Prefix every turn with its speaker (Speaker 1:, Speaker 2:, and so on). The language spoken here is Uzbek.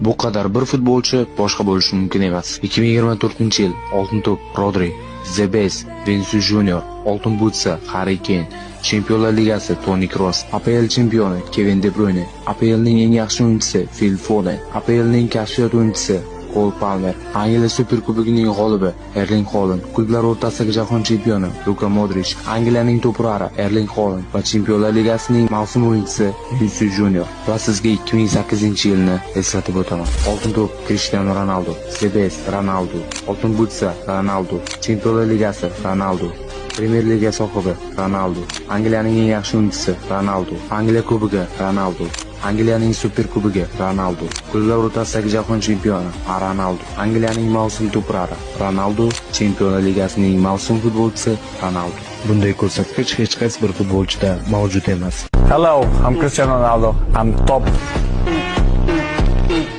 Speaker 1: Bu qadar bir futbolchi boshqa bo'lishi mumkin emas. 2024-yil Oltin to'p Rodri, The Best Vinicius Junior, Oltin butsa Harry Kane, Chempionlar Ligasi Toni Kroos, APL chempioni Kevin De Bruyne, APLning eng yaxshi o'yinchisi Phil Foden, APLning kashfiyot o'yinchisi Cole Palmer, Angliya Superkubogining g'olibi Erling Haaland, klublar o'rtasidagi jahon chempioni Luka Modric, Angliyaning to'purari Erling Haaland va Chempionlar Ligasining mavsum o'yinchisi Vinicius Junior. Va sizga 2008-yilni eslatib o'taman. Oltin to'p Cristiano Ronaldo, The Best Ronaldo, Oltin butsa Ronaldo, Chempionlar Ligasi Ronaldo, Premier Liga sohibi Ronaldo, Angliyaning eng yaxshi o'yinchisi Ronaldo, Angliya Kubogi Ronaldo, Angliyaning Super Kubogi Ronaldo, klublar o'rtasidagi jahon chempioni Ronaldo, Angliyaning mavsum to'purari Ronaldo, Chempionlar Ligasining mavsum futbolchisi Ronaldo. Bunday ko'rsatkich hech qaysi bir futbolchida mavjud emas.
Speaker 2: Hello, I'm Cristiano Ronaldo. I'm top